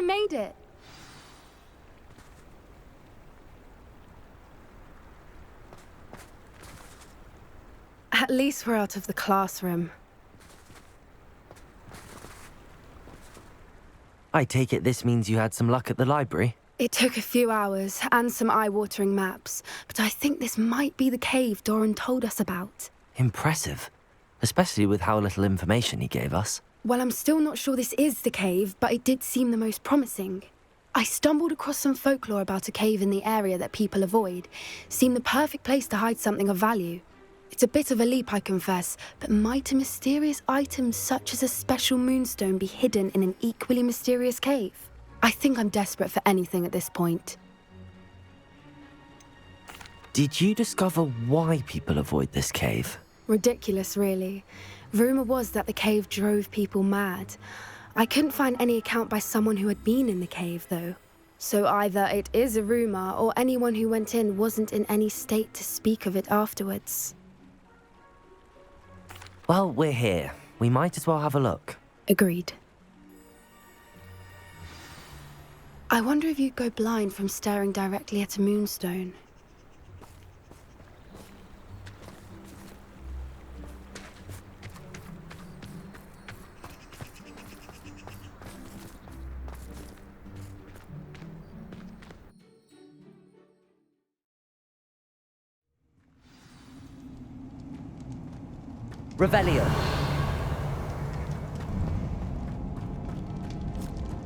made it! At least we're out of the classroom. I take it this means you had some luck at the library? It took a few hours and some eye-watering maps, but I think this might be the cave Doran told us about. Impressive. Especially with how little information he gave us. Well, I'm still not sure this is the cave, but it did seem the most promising. I stumbled across some folklore about a cave in the area that people avoid. Seemed the perfect place to hide something of value. It's a bit of a leap, I confess, but might a mysterious item such as a special moonstone be hidden in an equally mysterious cave? I think I'm desperate for anything at this point. Did you discover why people avoid this cave? Ridiculous, really. Rumour was that the cave drove people mad. I couldn't find any account by someone who had been in the cave, though. So either it is a rumour, or anyone who went in wasn't in any state to speak of it afterwards. Well, we're here. We might as well have a look. Agreed. I wonder if you'd go blind from staring directly at a moonstone. Revelio.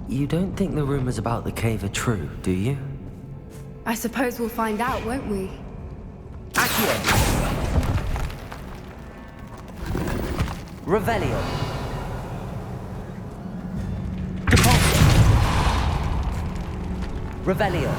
You don't think the rumors about the cave are true, do you? I suppose we'll find out, won't we? Accio. Revelio. Depulso. Revelio.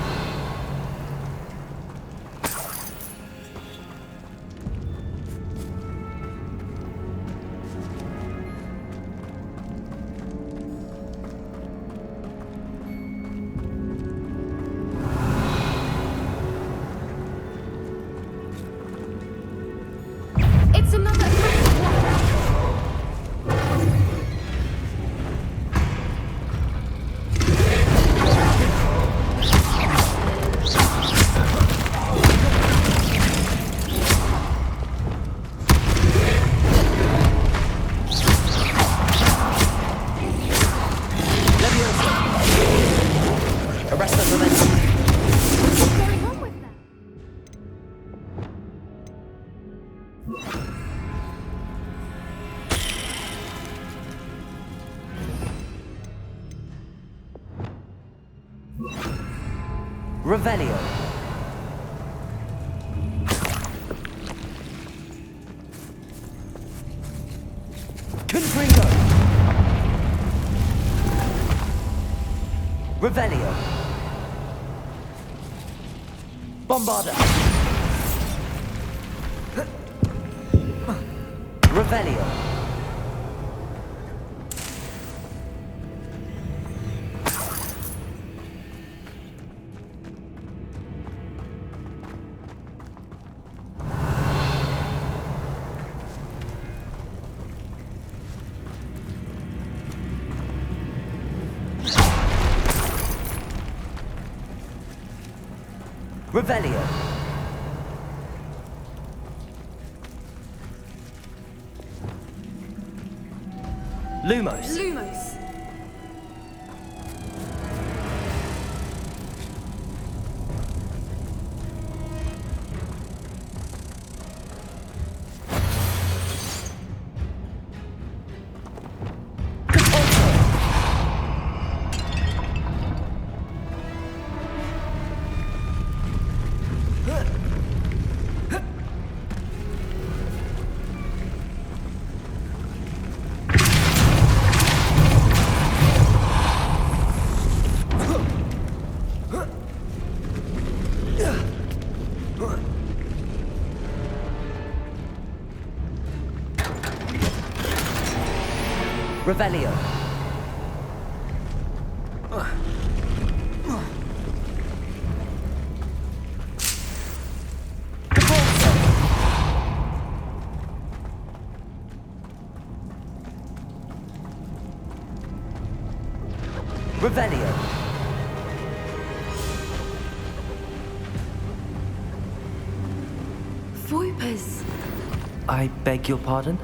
It's another... Arrest the momentum. What's going on with them? Revelio. Confringo. Revelio. Bombarda. Revelio. Revelio. Lumos. Lumos. Revelio. Revelio. Voipers! I beg your pardon?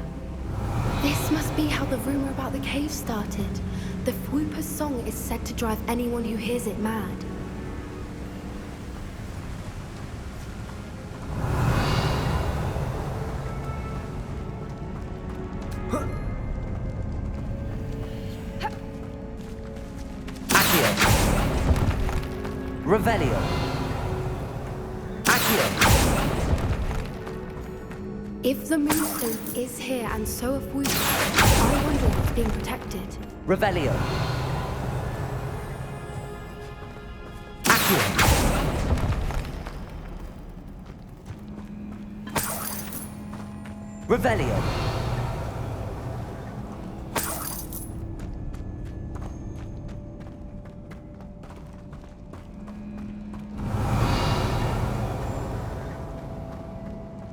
This must be how the rumor about the cave started. The Voiper's song is said to drive anyone who hears it mad. Accio. Revelio. Accio. If the Moonstone is here and so are Voipers, I wonder if it's being protected. Revelio. Accio. Revelio.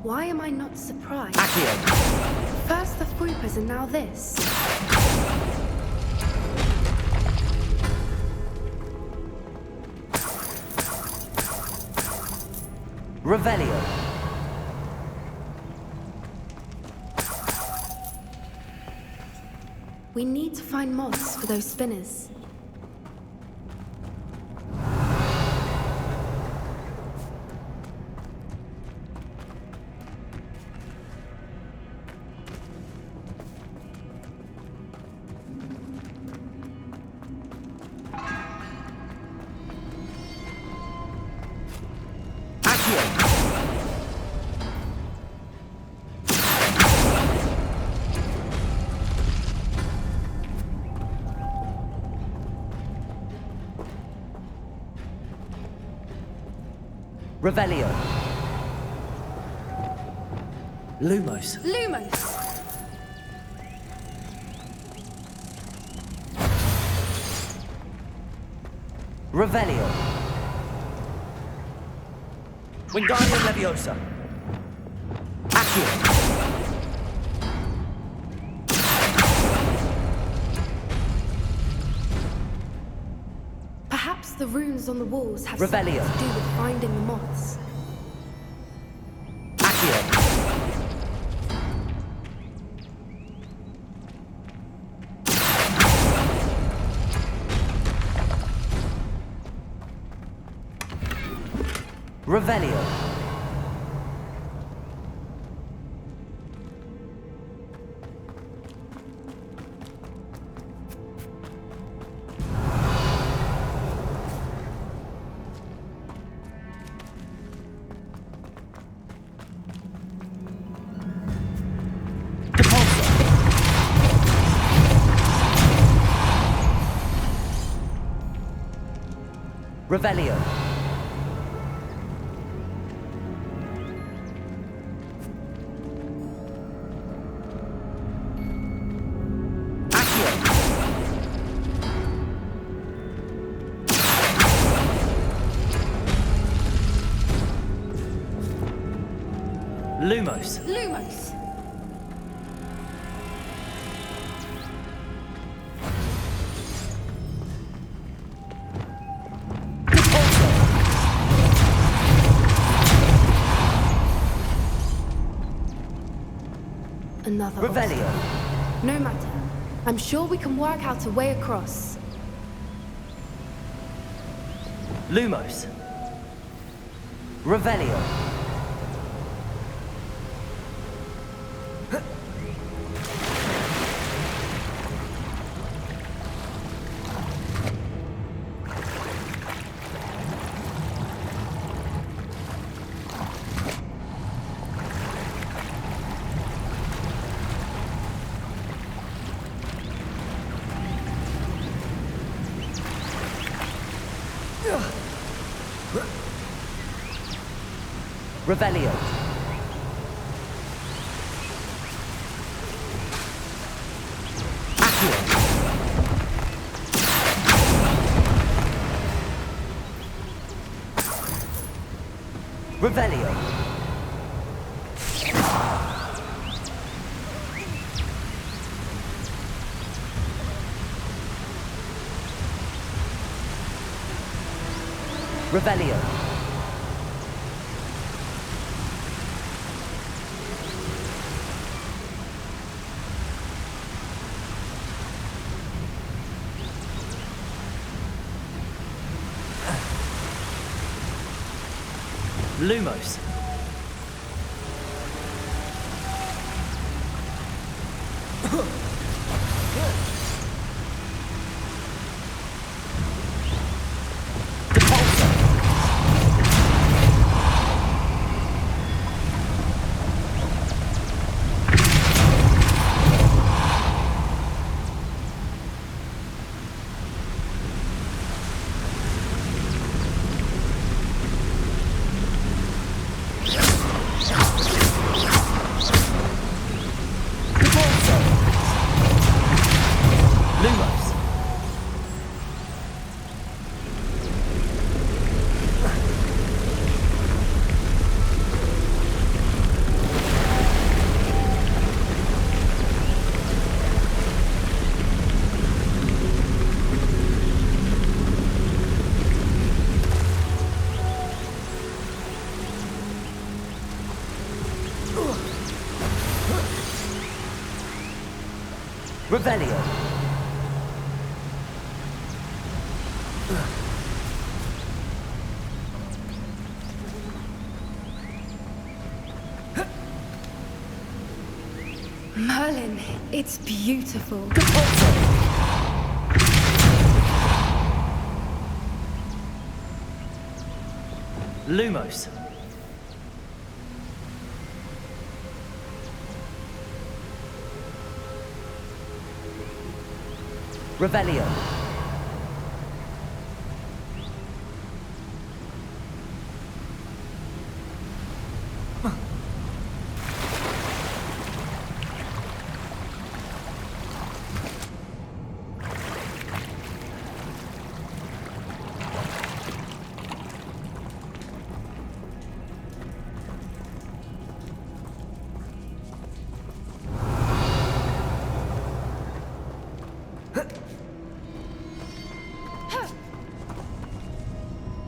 Why am I not surprised? Accio. First the Voipers and now this. Revelio. We need to find moths for those spinners. Revelio. Lumos. Lumos! Revelio. Wingardium Leviosa. Accio. Perhaps the runes on the walls have Revelio. something to do with finding the moths. Accio. Revelio. Revelio. Accio. Lumos. Lumos! Another Revelio. obstacle. No matter. I'm sure we can work out a way across. Lumos. Revelio. Revelio. Accio. Revelio. Revelio. Lumos. Revelio. Merlin, it's beautiful. Lumos. Revelio.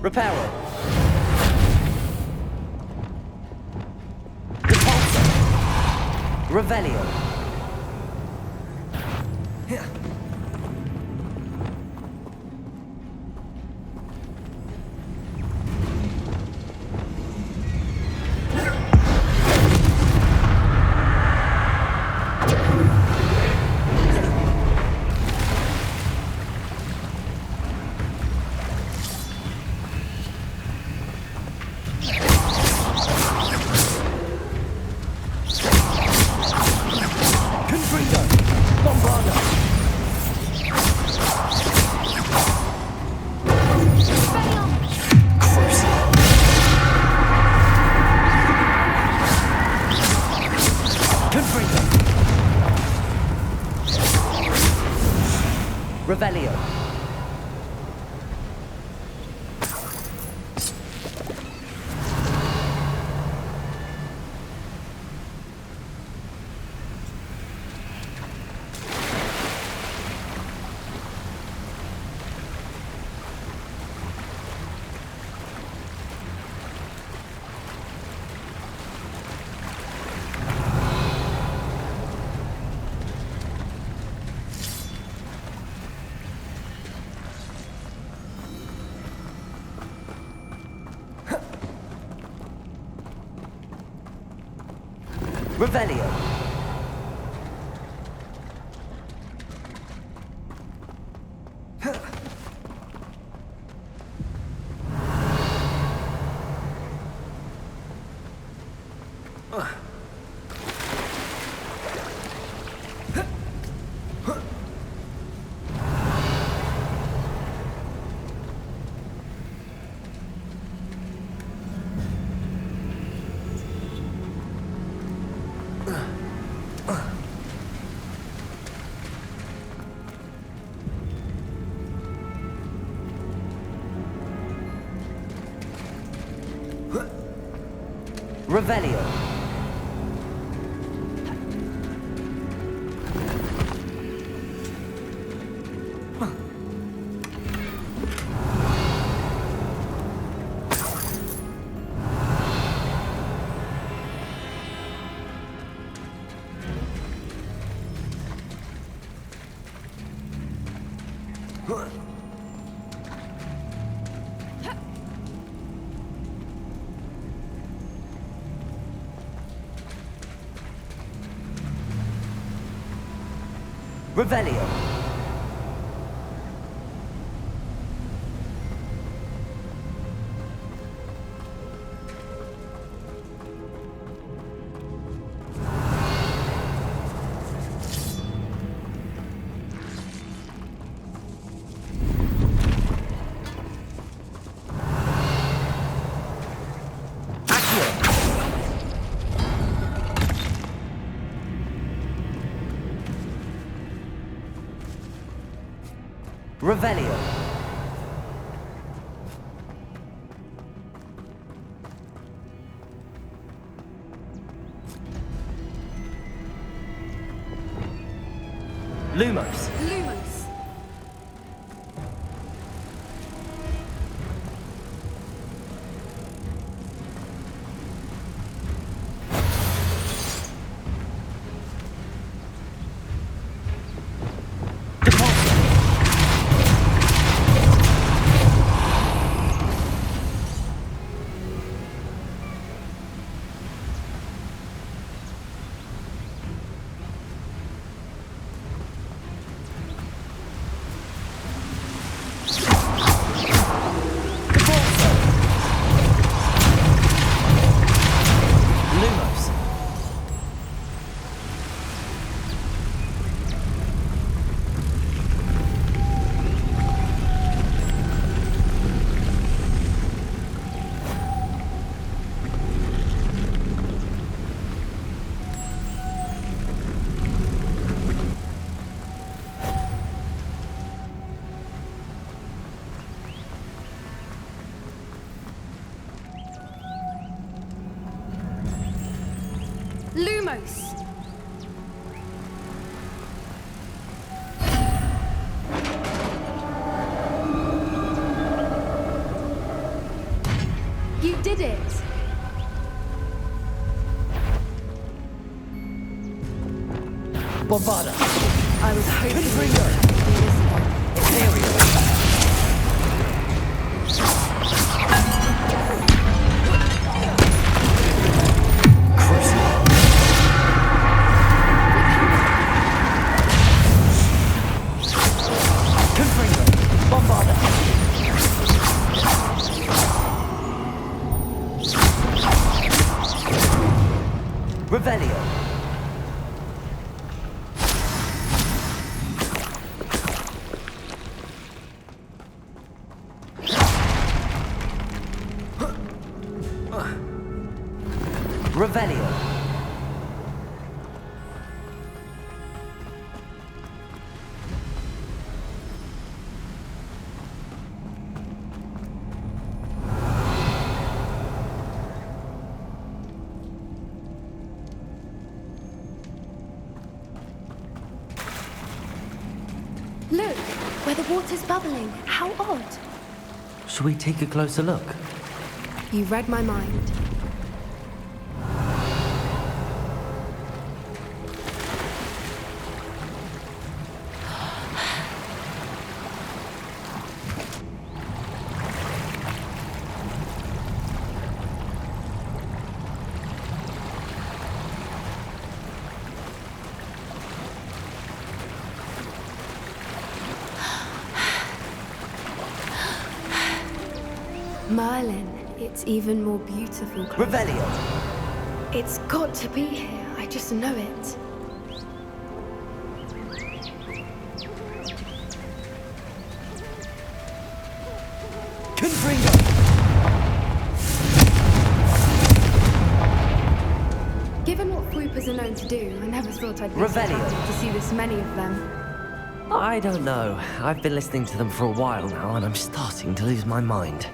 Reparo. Repulsor. Revelio. Revelio. Revelio. Revelio. Revelio. Revelio. Lumos. Lumos. Lumos! You did it! Bombarda. I was hoping Confringo. Ethereal. Revelio. Revelio. Look, where the water's bubbling. How odd. Shall we take a closer look? You read my mind. Merlin, it's even more beautiful. Revelio. It's got to be here. I just know it. Confringo. Given what swoopers are known to do, I never thought I'd be so Revelio. happy to see this many of them. I don't know. I've been listening to them for a while now, and I'm starting to lose my mind.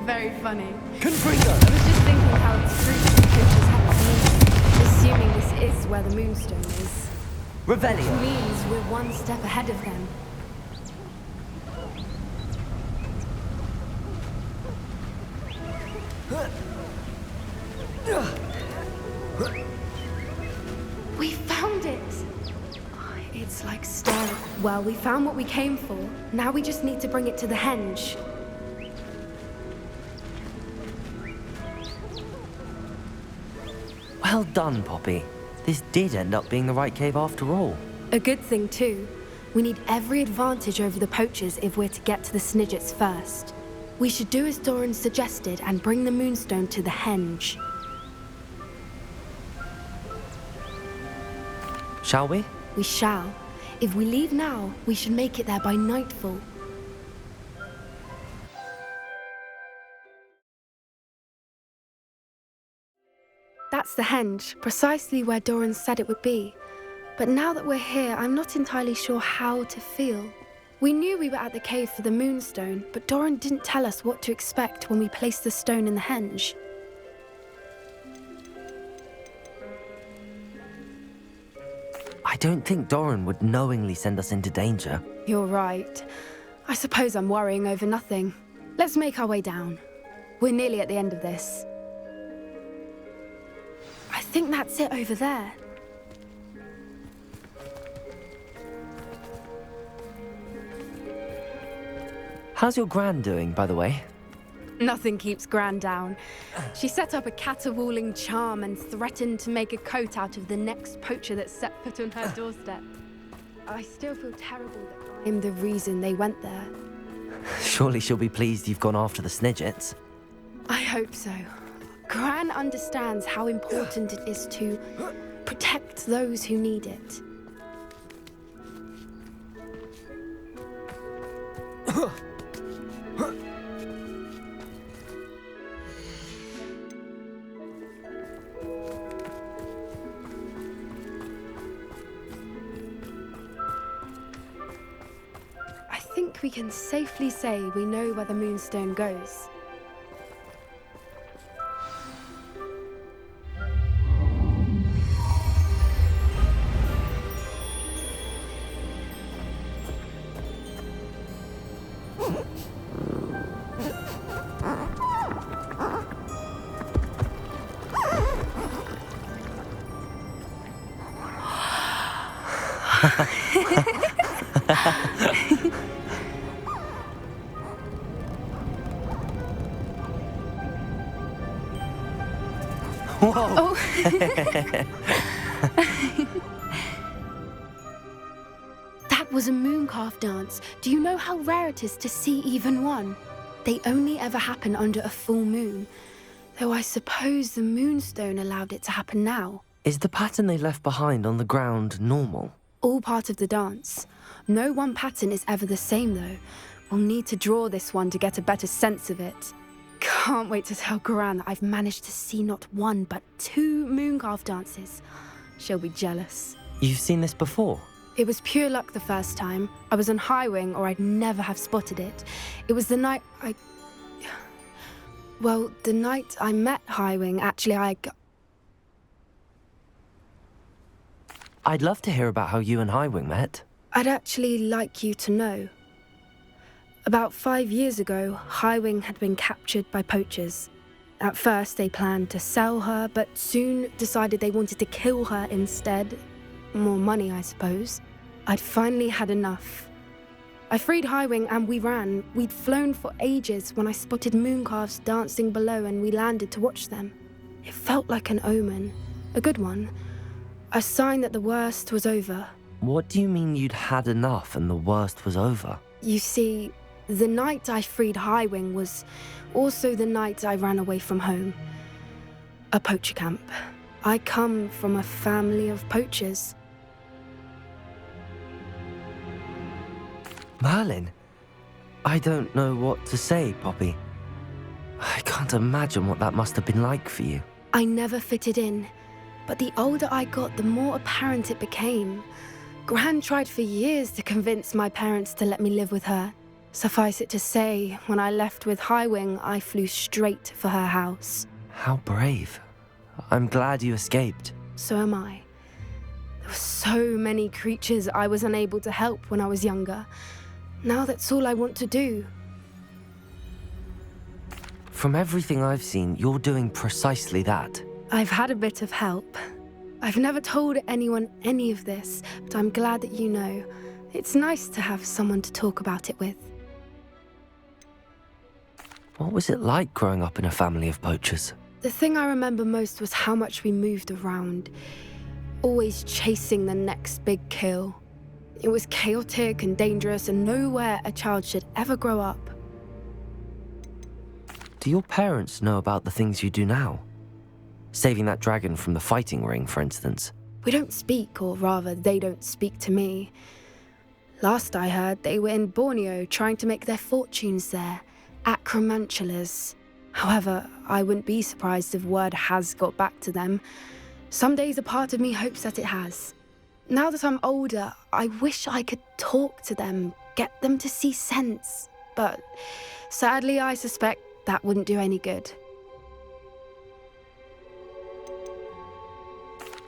Very funny. Confringo. I was just thinking how it's true that the creatures haven't seen, assuming this is where the moonstone is. Which Revelio. means we're one step ahead of them. We found it! Oh, it's It's like staring. Well, we found what we came for. Now we just need to bring it to the henge. Well done, Poppy. This did end up being the right cave after all. A good thing, too. We need every advantage over the poachers if we're to get to the Snidgets first. We should do as Doran suggested and bring the moonstone to the henge. Shall we? We shall. If we leave now, we should make it there by nightfall. That's the henge, precisely where Doran said it would be. But now that we're here, I'm not entirely sure how to feel. We knew we were at the cave for the moonstone, but Doran didn't tell us what to expect when we placed the stone in the henge. I don't think Doran would knowingly send us into danger. You're right. I suppose I'm worrying over nothing. Let's make our way down. We're nearly at the end of this. I think that's it over there. How's your Gran doing, by the way? Nothing keeps Gran down. She set up a caterwauling charm and threatened to make a coat out of the next poacher that set foot on her doorstep. I still feel terrible that I'm the reason they went there. Surely she'll be pleased you've gone after the Snidgets. I hope so. Gran understands how important it is to protect those who need it. I think we can safely say we know where the moonstone goes. Whoa! Oh. That was a mooncalf dance. Do you know how rare it is to see even one? They only ever happen under a full moon. Though I suppose the moonstone allowed it to happen now. Is the pattern they left behind on the ground normal? All part of the dance. No one pattern is ever the same, though. We'll need to draw this one to get a better sense of it. Can't wait to tell Gran that I've managed to see not one, but 2 mooncalf dances. She'll be jealous. You've seen this before? It was pure luck the first time. I was on Highwing, or I'd never have spotted it. It was the night Well, the night I met Highwing, actually, I'd love to hear about how you and Highwing met. I'd actually like you to know. About 5 years ago, Highwing had been captured by poachers. At first, they planned to sell her, but soon decided they wanted to kill her instead. More money, I suppose. I'd finally had enough. I freed Highwing and we ran. We'd flown for ages when I spotted mooncalves dancing below and we landed to watch them. It felt like an omen. A good one. A sign that the worst was over. What do you mean you'd had enough and the worst was over? You see, the night I freed Highwing was also the night I ran away from home. A poacher camp. I come from a family of poachers. Merlin? I don't know what to say, Poppy. I can't imagine what that must have been like for you. I never fitted in, but the older I got, the more apparent it became. Gran tried for years to convince my parents to let me live with her. Suffice it to say, when I left with Highwing, I flew straight for her house. How brave. I'm glad you escaped. So am I. There were so many creatures I was unable to help when I was younger. Now that's all I want to do. From everything I've seen, you're doing precisely that. I've had a bit of help. I've never told anyone any of this, but I'm glad that you know. It's nice to have someone to talk about it with. What was it like growing up in a family of poachers? The thing I remember most was how much we moved around, always chasing the next big kill. It was chaotic and dangerous, and nowhere a child should ever grow up. Do your parents know about the things you do now? Saving that dragon from the fighting ring, for instance. We don't speak, or rather, they don't speak to me. Last I heard, they were in Borneo trying to make their fortunes there, acromantulas. However, I wouldn't be surprised if word has got back to them. Some days a part of me hopes that it has. Now that I'm older, I wish I could talk to them, get them to see sense. But sadly, I suspect that wouldn't do any good.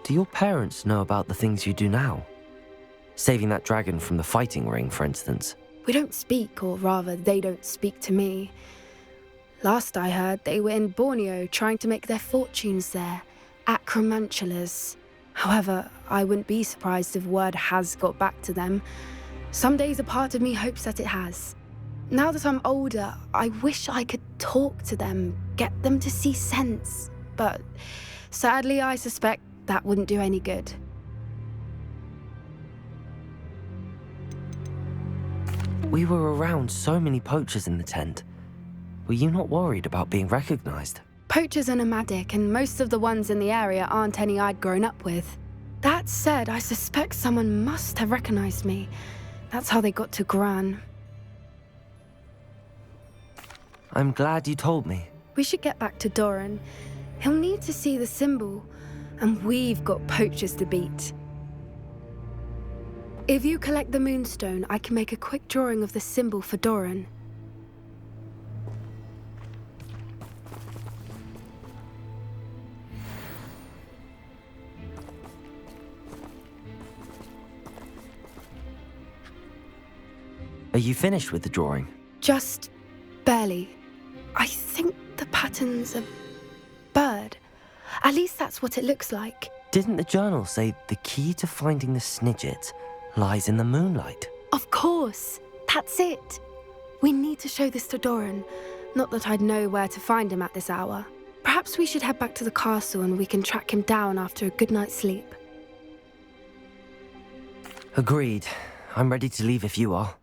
Do your parents know about the things you do now? Saving that dragon from the fighting ring, for instance. We don't speak, or rather, they don't speak to me. Last I heard, they were in Borneo trying to make their fortunes there, acromantulas. However, I wouldn't be surprised if word has got back to them. Some days a part of me hopes that it has. Now that I'm older, I wish I could talk to them, get them to see sense. But sadly, I suspect that wouldn't do any good. We were around so many poachers in the tent. Were you not worried about being recognized? Poachers are nomadic, and most of the ones in the area aren't any I'd grown up with. That said, I suspect someone must have recognized me. That's how they got to Gran. I'm glad you told me. We should get back to Doran. He'll need to see the symbol, and we've got poachers to beat. If you collect the moonstone, I can make a quick drawing of the symbol for Doran. Are you finished with the drawing? Just barely. I think the pattern's a bird. At least that's what it looks like. Didn't the journal say the key to finding the Snidget lies in the moonlight? Of course. That's it. We need to show this to Doran. Not that I'd know where to find him at this hour. Perhaps we should head back to the castle and we can track him down after a good night's sleep. Agreed. I'm ready to leave if you are.